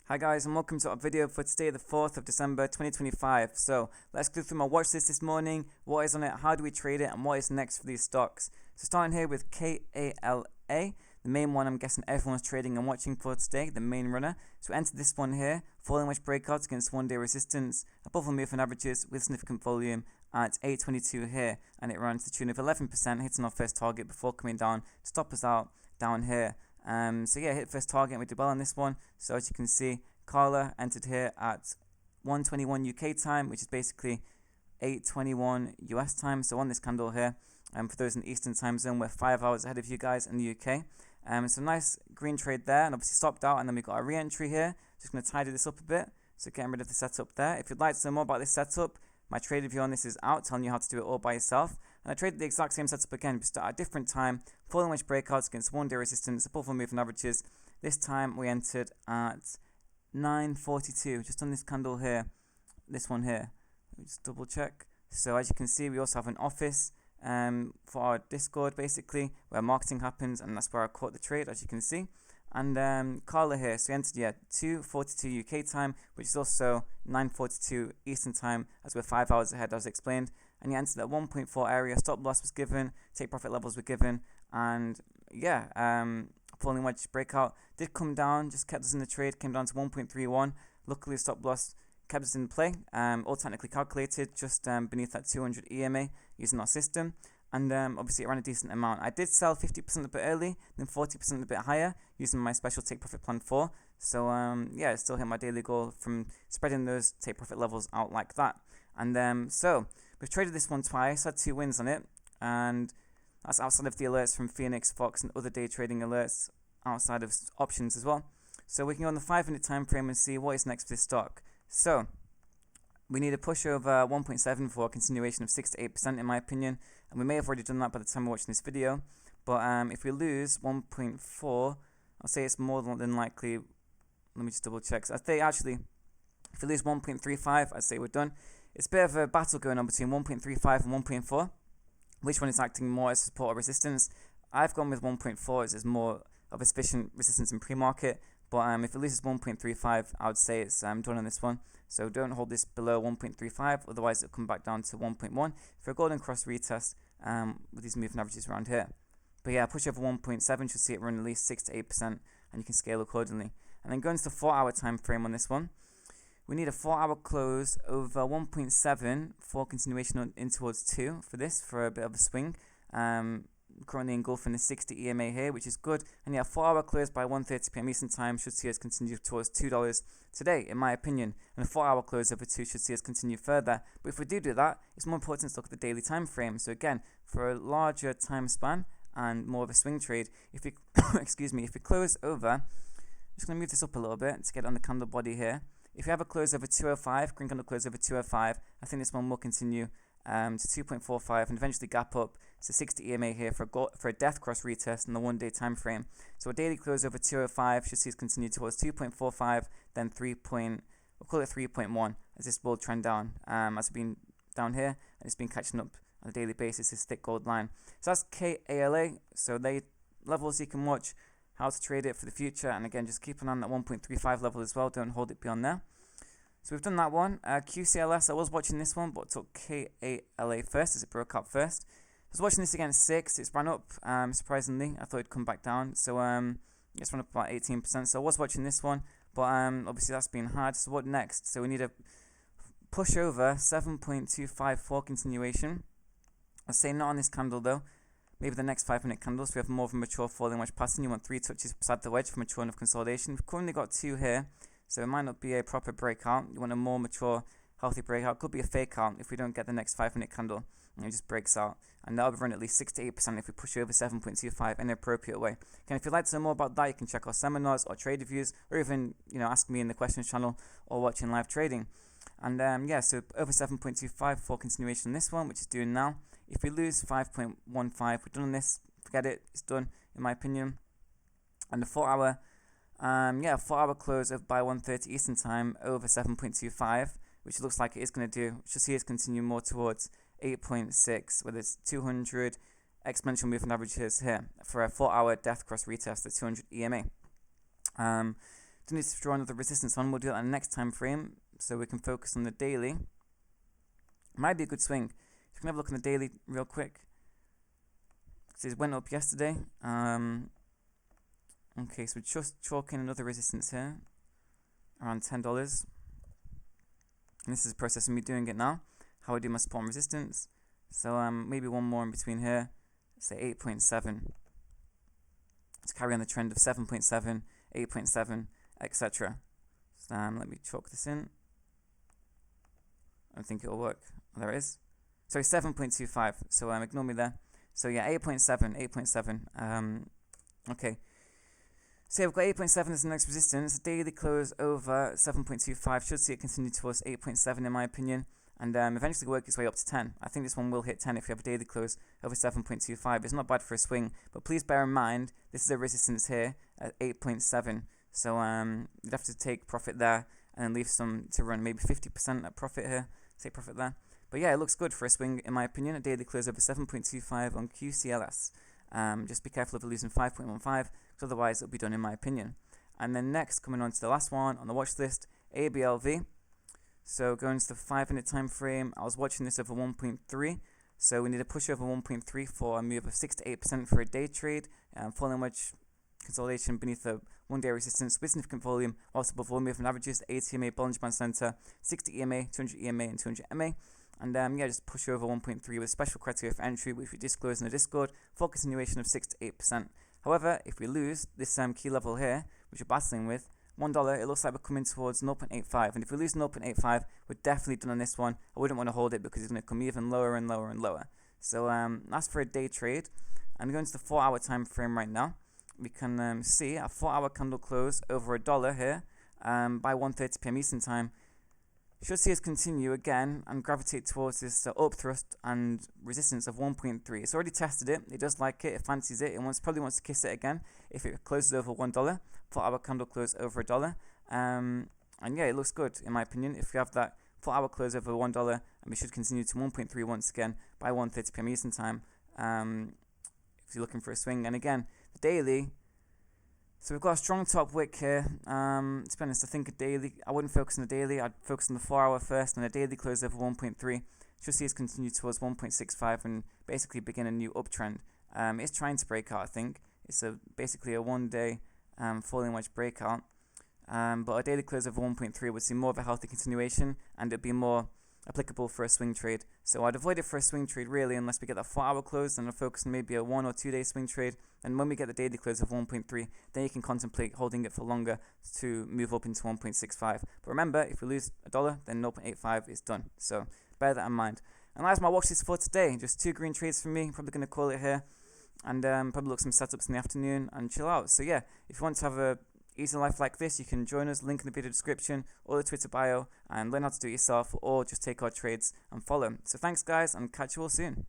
Hi guys, and welcome to our video for today, the 4th of December 2025. So let's go through my watch list this morning, what is on it, how do we trade it, and what is next for these stocks. So starting here with QCLA, the main one I'm guessing everyone's trading and watching for today, the main runner. So we entered this one here, falling wedge breakouts against one-day resistance, above the moving averages with significant volume at 822 here, and it ran to the tune of 11%, hitting our first target before coming down to stop us out down here. So yeah, hit first target and we did well on this one. So as you can see, Carla entered here at 1:21 UK time, which is basically 8:21 US time. So on this candle here, for those in the Eastern time zone, we're 5 hours ahead of you guys in the UK. So nice green trade there, and obviously stopped out, and then we got a re-entry here. Just going to tidy this up a bit. So getting rid of the setup there. If you'd like to know more about this setup, my trade review on this is out, telling you how to do it all by yourself. And I traded the exact same setup again, just at a different time, falling wedge breakouts against one-day resistance, above the moving averages. This time we entered at 9:42, just on this candle here, this one here. Let me just double check. So as you can see, we also have an office for our Discord, basically, where marketing happens, and that's where I caught the trade, as you can see. And Carla here, so we entered 2:42 UK time, which is also 9:42 Eastern time, as we're 5 hours ahead, as explained. And you entered at 1.4 area, stop loss was given, take profit levels were given, and yeah, falling wedge breakout did come down, just kept us in the trade, came down to 1.31. Luckily, stop loss kept us in play, all technically calculated, just beneath that 200 EMA using our system. And obviously it ran a decent amount. I did sell 50% a bit early, then 40% a bit higher, using my special take profit plan 4. So yeah, I still hit my daily goal from spreading those take profit levels out like that. And so we've traded this one twice, had 2 wins on it, and that's outside of the alerts from Phoenix, Fox, and other day trading alerts outside of options as well. So we can go on the 5-minute time frame and see what is next for this stock. So we need a push over 1.7 for a continuation of 6 to 8% in my opinion, and we may have already done that by the time we're watching this video. But if we lose 1.4, I'll say it's more than likely. Let me just double check. So I think actually, if we lose 1.35, I'd say we're done. It's a bit of a battle going on between 1.35 and 1.4. Which one is acting more as support or resistance? I've gone with 1.4 as it's more of a sufficient resistance in pre-market. But if it loses 1.35, I would say it's done on this one. So don't hold this below 1.35, otherwise it'll come back down to 1.1 for a golden cross retest with these moving averages around here. But yeah, push over 1.7 should see it run at least 6 to 8%, and you can scale accordingly. And then going to the 4-hour time frame on this one, we need a 4-hour close over 1.7 for continuation in towards 2 for this, for a bit of a swing. Currently engulfing the 60 EMA here, which is good. And yeah, 4-hour close by 1:30 PM Eastern time should see us continue towards $2 today, in my opinion. And a 4-hour close over 2 should see us continue further. But if we do that, it's more important to look at the daily time frame. So again, for a larger time span and more of a swing trade, if we excuse me, if we close over, I'm just going to move this up a little bit to get on the candle body here. If we have a close over 205, green candle close over 205, I think this one will continue to 2.45 and eventually gap up to 60 EMA here for a death cross retest in the 1-day time frame. So a daily close over 205 should see us continue towards 2.45, then we'll call it 3.1 as this will trend down as it's been down here, and it's been catching up on a daily basis, this thick gold line. So that's QCLA. So they levels you can watch how to trade it for the future, and again just keep an eye on that 1.35 level as well, don't hold it beyond there. So we've done that one. QCLS, I was watching this one, but took QCLA first as it broke up first. I was watching this against 6. It's ran up, surprisingly. I thought it'd come back down. So it's run up about 18%. So I was watching this one, but obviously that's been hard. So what next? So we need a push over 7.254 continuation. I'll say not on this candle though. Maybe the next 5-minute candles. We have more of a mature falling wedge pattern. You want 3 touches beside the wedge for mature enough consolidation. We've currently got 2 here. So it might not be a proper breakout. You want a more mature, healthy breakout. Could be a fake out if we don't get the next 5-minute candle and it just breaks out. And that'll run at least 6 to 8% if we push over 7.25 in an appropriate way. Again, if you'd like to know more about that, you can check our seminars or trade reviews, or even ask me in the questions channel or watching live trading. And yeah, so over 7.25 for continuation on this one, which is doing now. If we lose 5.15, we're done on this. Forget it. It's done, in my opinion. And the 4-hour. 4-hour close of by 1:30 Eastern time over 7.25, which looks like it is going to do. Should see us continue more towards 8.6, where there's 200 exponential moving averages here for a 4-hour death cross retest at 200 EMA. Don't need to draw another resistance on. We'll do that on the next time frame, so we can focus on the daily. Might be a good swing. If you can have a look on the daily real quick. So it went up yesterday. Okay, so we're just chalking another resistance here, around $10. And this is the process of me doing it now. How I do my support and resistance. So maybe one more in between here. Say 8.7. Let's carry on the trend of 7.7, 8.7, etc. So let me chalk this in. I don't think it'll work. Oh, there it is. Sorry, 7.25. So ignore me there. So yeah, 8.7, 8.7. Okay. So yeah, we've got 8.7 as the next resistance. Daily close over 7.25. Should see it continue towards 8.7 in my opinion. And eventually work its way up to 10. I think this one will hit 10 if we have a daily close over 7.25. It's not bad for a swing, but please bear in mind this is a resistance here at 8.7. So you'd have to take profit there and then leave some to run, maybe 50% at profit here. Take profit there. But yeah, it looks good for a swing in my opinion. A daily close over 7.25 on QCLS. Just be careful of losing 5.15, because otherwise it'll be done in my opinion. And then next, coming on to the last one on the watch list, ABLV. So going to the 5-minute time frame, I was watching this over 1.3. So we need to push over 1.3 for a move of 6 to 8% for a day trade. Following which consolidation beneath the 1-day resistance with significant volume, whilst above all moving averages, 80 EMA, Bollinger Band Center, 60 EMA, 200 EMA, and 200 MA. And yeah, just push over 1.3 with special criteria for entry, which we disclose in the Discord, for continuation of 6 to 8%. However, if we lose this key level here, which we're battling with, $1, it looks like we're coming towards 0.85, and if we lose 0.85, we're definitely done on this one. I wouldn't want to hold it because it's going to come even lower and lower and lower. So that's for a day trade. I'm going to the 4-hour time frame right now. We can see a 4-hour candle close over $1 here by 1:30 p.m. Eastern time. Should see us continue again and gravitate towards this up thrust and resistance of 1.3. It's already tested it. It does like it. It fancies it. It probably wants to kiss it again if it closes over $1. 4-hour candle close over $1. And yeah, it looks good in my opinion. If we have that 4-hour close over $1, and we should continue to 1.3 once again by 1:30 p.m. Eastern time. If you're looking for a swing, and again, the daily. So we've got a strong top wick here. To be honest, I think a daily, I wouldn't focus on the daily. I'd focus on the 4-hour first, and a daily close over 1.3. Should see us continue towards 1.65 and basically begin a new uptrend. It's trying to break out, I think. It's basically a 1-day falling wedge breakout. But a daily close over 1.3 would see more of a healthy continuation, and it'd be more applicable for a swing trade. So I'd avoid it for a swing trade really unless we get that 4-hour close, and I'll focus on maybe a 1 or 2 day swing trade. And when we get the daily close of 1.3, then you can contemplate holding it for longer to move up into 1.65. But remember, if we lose $1, then 0.85 is done. So bear that in mind. And that's my watch list for today. Just 2 green trades from me. Probably going to call it here. And probably look some setups in the afternoon and chill out. So yeah, if you want to have a easy life like this, you can join us, link in the video description or the Twitter bio, and learn how to do it yourself, or just take our trades and follow. So thanks guys, and catch you all soon.